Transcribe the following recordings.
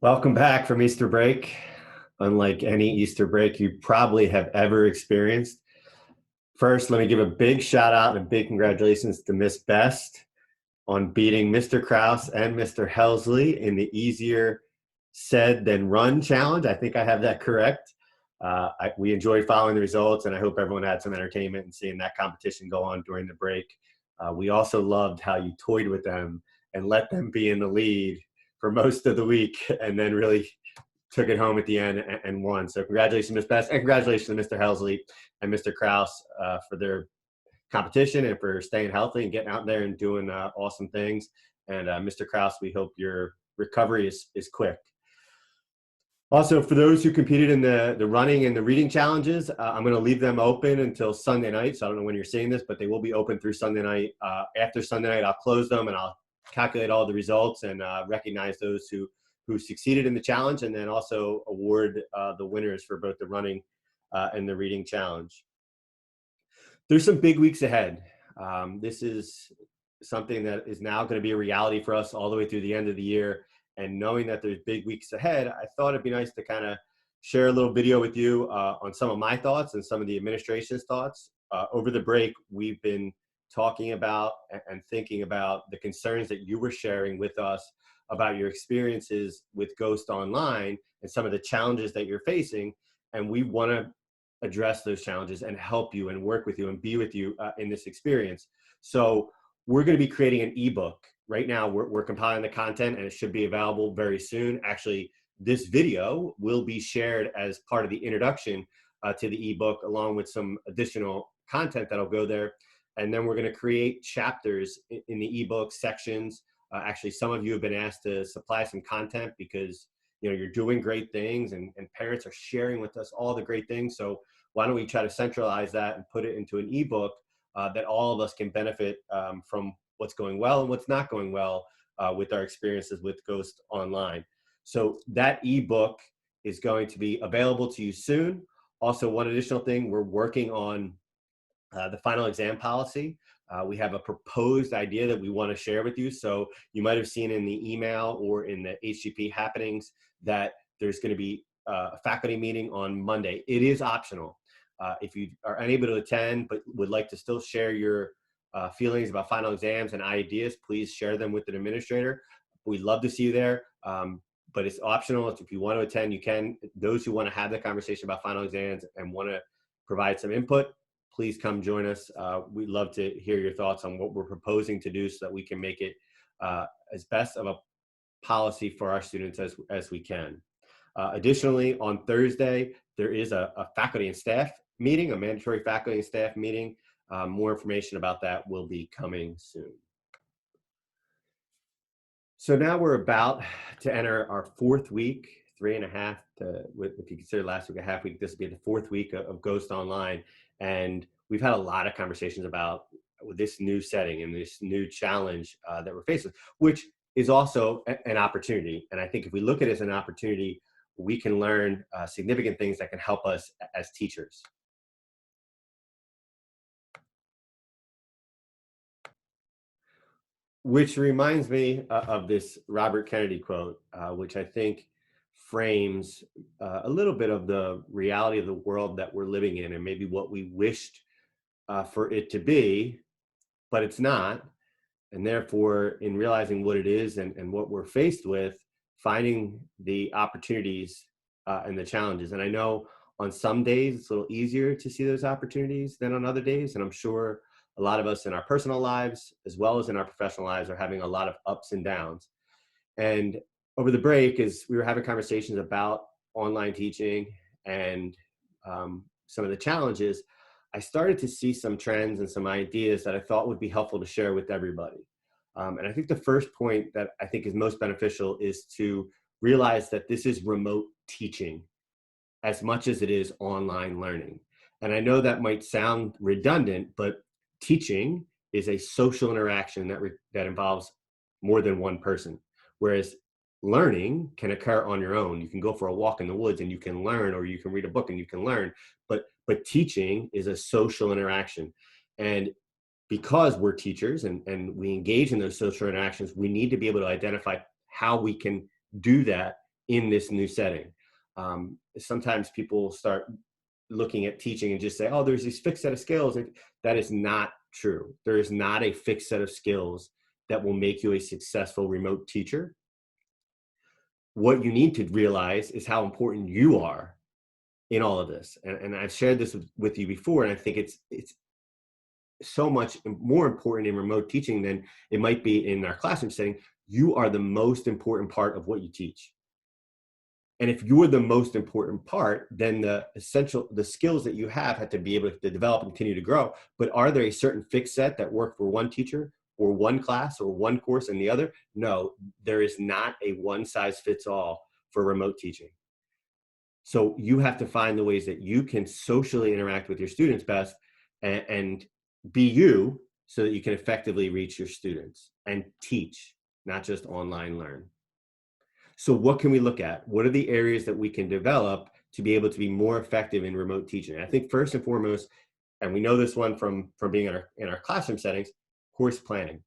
Welcome back from Easter break. Unlike any Easter break you probably have ever experienced. First, let me give a big shout out and a big congratulations to Miss Best on beating Mr. Kraus and Mr. Helsley in the easier said than run challenge. I think I have that correct. We enjoyed following the results, and I hope everyone had some entertainment and seeing that competition go on during the break. We also loved how you toyed with them and let them be in the lead for most of the week and then really took it home at the end and won. So congratulations, Ms. Best, and congratulations to Mr. Helsley and Mr. Kraus for their competition and for staying healthy and getting out there and doing awesome things. And Mr. Kraus, we hope your recovery is quick. Also, for those who competed in the running and the reading challenges, I'm going to leave them open until Sunday night. So I don't know when you're seeing this, but they will be open through Sunday night. After Sunday night, I'll close them and I'll calculate all the results and recognize those who succeeded in the challenge, and then also award the winners for both the running and the reading challenge. There's some big weeks ahead. This is something that is now going to be a reality for us all the way through the end of the year. And knowing that there's big weeks ahead, I thought it'd be nice to kind of share a little video with you on some of my thoughts and some of the administration's thoughts. Over the break, we've been talking about and thinking about the concerns that you were sharing with us about your experiences with Ghost Online and some of the challenges that you're facing. And we want to address those challenges and help you and work with you and be with you in this experience. So we're going to be creating an ebook. Right now, we're compiling the content and it should be available very soon. Actually, this video will be shared as part of the introduction to the ebook, along with some additional content that'll go there. And then we're going to create chapters in the ebook sections. Actually, some of you have been asked to supply some content because you're doing great things and parents are sharing with us all the great things. So why don't we try to centralize that and put it into an ebook that all of us can benefit from what's going well and what's not going well with our experiences with Ghost Online. So that ebook is going to be available to you soon. Also, one additional thing, we're working on the final exam policy. We have a proposed idea that we want to share with you. So you might have seen in the email or in the HGP happenings that there's going to be a faculty meeting on Monday. It is optional. If you are unable to attend but would like to still share your feelings about final exams and ideas, please share them with an administrator. We'd love to see you there, but it's optional. If you want to attend, you can. Those who want to have the conversation about final exams and want to provide some input, please come join us. We'd love to hear your thoughts on what we're proposing to do so that we can make it as best of a policy for our students as we can. Additionally, on Thursday, there is a faculty and staff meeting, a mandatory faculty and staff meeting. More information about that will be coming soon. So now we're about to enter our fourth week, 3.5 if you consider last week a half week, this will be the fourth week of Ghost Online. And we've had a lot of conversations about this new setting and this new challenge that we're facing, which is also an opportunity. And I think if we look at it as an opportunity, we can learn significant things that can help us as teachers. Which reminds me of this Robert Kennedy quote, which I think frames a little bit of the reality of the world that we're living in and maybe what we wished for it to be, but it's not. And therefore, in realizing what it is and what we're faced with, finding the opportunities and the challenges. And I know on some days it's a little easier to see those opportunities than on other days. And I'm sure a lot of us in our personal lives, as well as in our professional lives, are having a lot of ups and downs. And over the break, as we were having conversations about online teaching and some of the challenges, I started to see some trends and some ideas that I thought would be helpful to share with everybody. And I think the first point that I think is most beneficial is to realize that this is remote teaching as much as it is online learning. And I know that might sound redundant, but teaching is a social interaction that involves more than one person. Whereas learning can occur on your own. You can go for a walk in the woods and you can learn, or you can read a book and you can learn. But teaching is a social interaction. And because we're teachers and we engage in those social interactions, we need to be able to identify how we can do that in this new setting. Sometimes people start looking at teaching and just say, oh, there's this fixed set of skills. That is not true. There is not a fixed set of skills that will make you a successful remote teacher. What you need to realize is how important you are in all of this. And I've shared this with you before, and I think it's so much more important in remote teaching than it might be in our classroom setting. You are the most important part of what you teach. And if you're the most important part, then the skills that you have to be able to develop and continue to grow. But are there a certain fixed set that work for one teacher or one class or one course and the other? No, there is not a one size fits all for remote teaching. So you have to find the ways that you can socially interact with your students best and be you so that you can effectively reach your students and teach, not just online learn. So what can we look at? What are the areas that we can develop to be able to be more effective in remote teaching? And I think first and foremost, and we know this one from being in our classroom settings, course planning.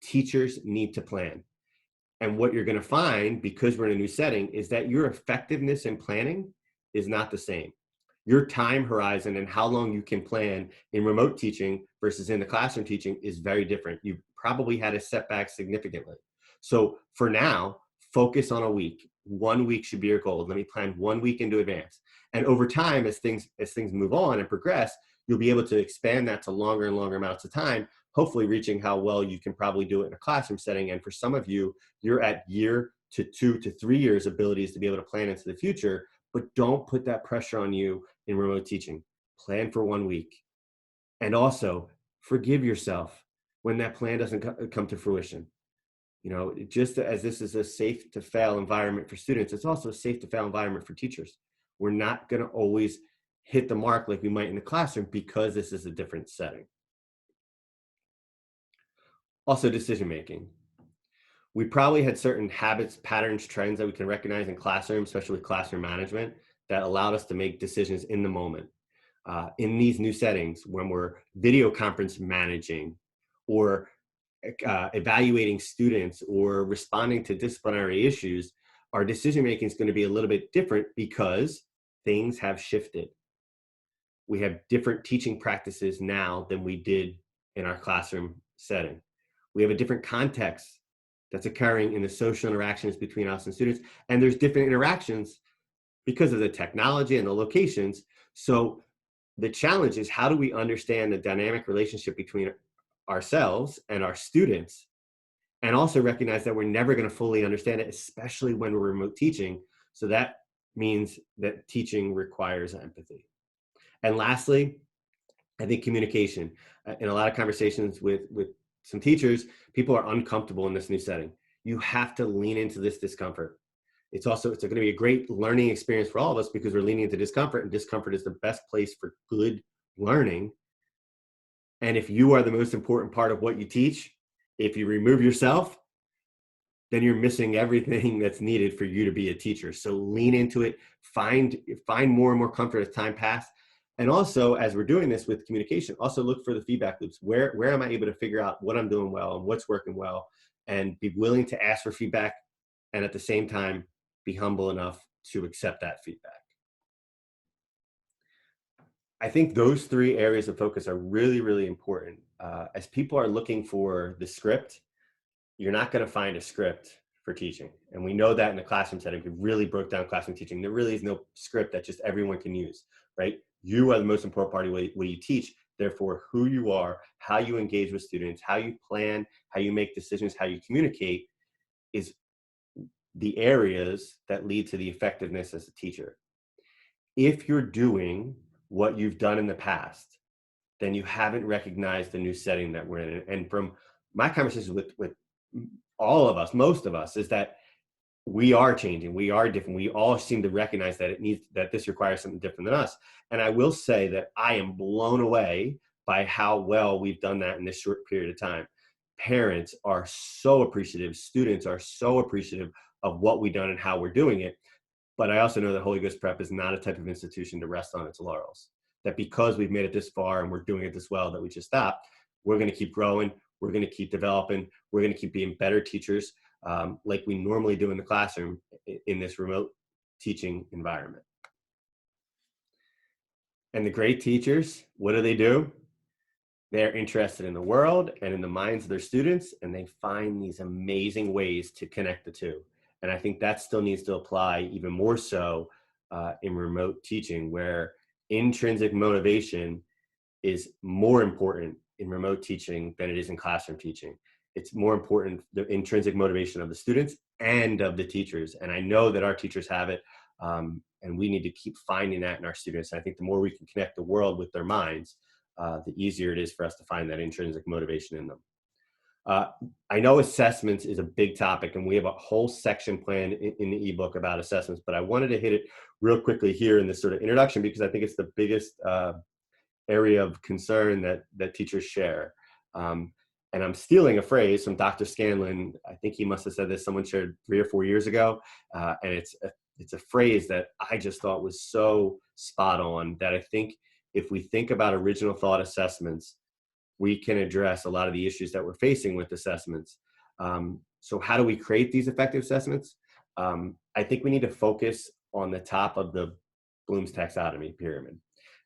Teachers need to plan. And what you're going to find, because we're in a new setting, is that your effectiveness in planning is not the same. Your time horizon and how long you can plan in remote teaching versus in the classroom teaching is very different. You've probably had a setback significantly. So for now, focus on a week. 1 week should be your goal. Let me plan 1 week into advance. And over time, as things move on and progress, you'll be able to expand that to longer and longer amounts of time, hopefully reaching how well you can probably do it in a classroom setting. And for some of you, you're at year to 2 to 3 years abilities to be able to plan into the future, but don't put that pressure on you in remote teaching. Plan for 1 week. And also forgive yourself when that plan doesn't come to fruition. You know, just as this is a safe to fail environment for students, it's also a safe to fail environment for teachers. We're not going to always hit the mark like we might in the classroom because this is a different setting. Also, decision making. We probably had certain habits, patterns, trends that we can recognize in classroom, especially with classroom management, that allowed us to make decisions in the moment. In these new settings, when we're video conference managing or evaluating students or responding to disciplinary issues, our decision making is going to be a little bit different because things have shifted. We have different teaching practices now than we did in our classroom setting. We have a different context that's occurring in the social interactions between us and students, and there's different interactions because of the technology and the locations. So the challenge is, how do we understand the dynamic relationship between ourselves and our students, and also recognize that we're never going to fully understand it, especially when we're remote teaching. So that means that teaching requires empathy. And lastly, I think communication. In a lot of conversations with some teachers, people are uncomfortable in this new setting. You have to lean into this discomfort. It's going to be a great learning experience for all of us because we're leaning into discomfort, and discomfort is the best place for good learning. And if you are the most important part of what you teach, if you remove yourself, then you're missing everything that's needed for you to be a teacher. So lean into it, find more and more comfort as time passes. And also, as we're doing this with communication, also look for the feedback loops. Where am I able to figure out what I'm doing well and what's working well, and be willing to ask for feedback, and at the same time, be humble enough to accept that feedback. I think those 3 areas of focus are really, really important. As people are looking for the script, you're not going to find a script for teaching. And we know that in the classroom setting. We really broke down classroom teaching. There really is no script that just everyone can use, right? You are the most important part of what you teach. Therefore, who you are, how you engage with students, how you plan, how you make decisions, how you communicate is the areas that lead to the effectiveness as a teacher. If you're doing what you've done in the past, then you haven't recognized the new setting that we're in. And from my conversations with all of us, most of us, is that we are changing, we are different. We all seem to recognize that that this requires something different than us. And I will say that I am blown away by how well we've done that in this short period of time. Parents are so appreciative, students are so appreciative of what we've done and how we're doing it. But I also know that Holy Ghost Prep is not a type of institution to rest on its laurels. That because we've made it this far and we're doing it this well, that we just stop. We're going to keep growing. We're going to keep developing. We're going to keep being better teachers. like we normally do in the classroom in this remote teaching environment. And the great teachers, what do? They're interested in the world and in the minds of their students, and they find these amazing ways to connect the two. And I think that still needs to apply even more so in remote teaching, where intrinsic motivation is more important in remote teaching than it is in classroom teaching. It's more important, the intrinsic motivation of the students and of the teachers. And I know that our teachers have it, and we need to keep finding that in our students. And I think the more we can connect the world with their minds, the easier it is for us to find that intrinsic motivation in them. I know assessments is a big topic, and we have a whole section planned in the ebook about assessments, but I wanted to hit it real quickly here in this sort of introduction because I think it's the biggest area of concern that teachers share. And I'm stealing a phrase from Dr. Scanlon. I think he must have said this, someone shared 3 or 4 years ago. And it's a phrase that I just thought was so spot on, that I think if we think about original thought assessments, we can address a lot of the issues that we're facing with assessments. So how do we create these effective assessments? I think we need to focus on the top of the Bloom's taxonomy pyramid.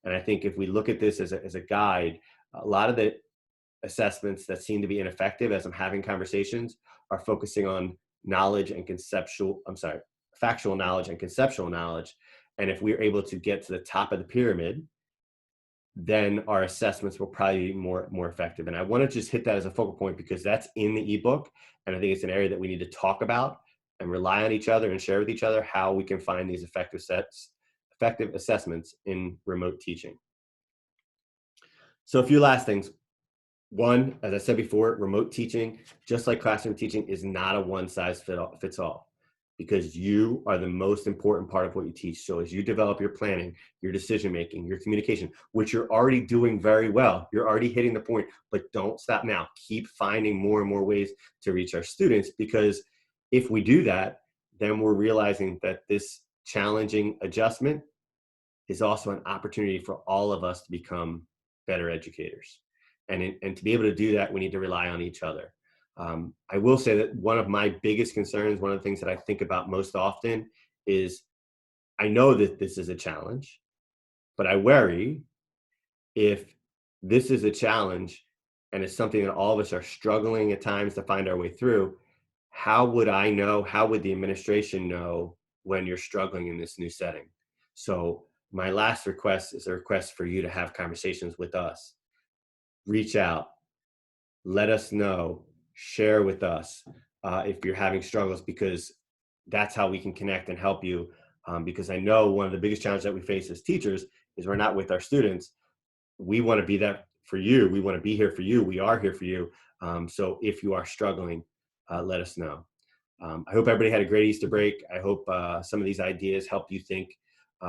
And I think if we look at this as a guide, a lot of the assessments that seem to be ineffective as I'm having conversations are focusing on factual knowledge and conceptual knowledge. And if we're able to get to the top of the pyramid, then our assessments will probably be more effective. And I want to just hit that as a focal point because that's in the ebook. And I think it's an area that we need to talk about and rely on each other and share with each other how we can find these effective assessments in remote teaching. So a few last things. One, as I said before, remote teaching, just like classroom teaching, is not a one-size-fits-all, because you are the most important part of what you teach. So as you develop your planning, your decision-making, your communication, which you're already doing very well, you're already hitting the point, but don't stop now. Keep finding more and more ways to reach our students, because if we do that, then we're realizing that this challenging adjustment is also an opportunity for all of us to become better educators. And to be able to do that, we need to rely on each other. I will say that one of my biggest concerns, one of the things that I think about most often is, I know that this is a challenge, but I worry if this is a challenge and it's something that all of us are struggling at times to find our way through, how would I know, how would the administration know when you're struggling in this new setting? So my last request is a request for you to have conversations with us. Reach out, let us know, share with us if you're having struggles, because that's how we can connect and help you. Because I know one of the biggest challenges that we face as teachers is we're not with our students. We want to be that for you. We want to be here for you. We are here for you. So if you are struggling, let us know. I hope everybody had a great Easter break. I hope some of these ideas help you think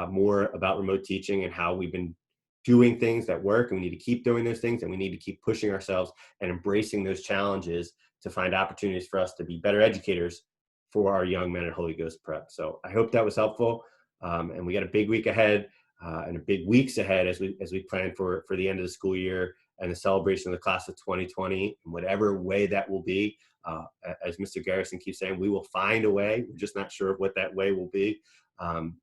more about remote teaching and how we've been doing things that work, and we need to keep doing those things, and we need to keep pushing ourselves and embracing those challenges to find opportunities for us to be better educators for our young men at Holy Ghost Prep. So I hope that was helpful, and we got a big week ahead and a big weeks ahead as we plan for the end of the school year and the celebration of the class of 2020, in whatever way that will be. As Mr. Garrison keeps saying, we will find a way. We're just not sure what that way will be. And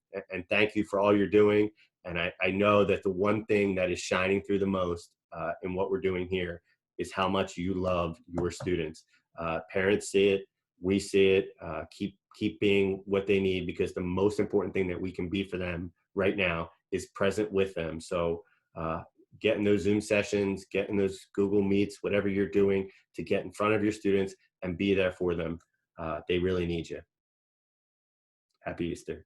thank you for all you're doing. And I know that the one thing that is shining through the most in what we're doing here is how much you love your students. Parents see it, we see it. Keep being what they need, because the most important thing that we can be for them right now is present with them. So get in those Zoom sessions, get in those Google Meets, whatever you're doing to get in front of your students and be there for them. They really need you. Happy Easter.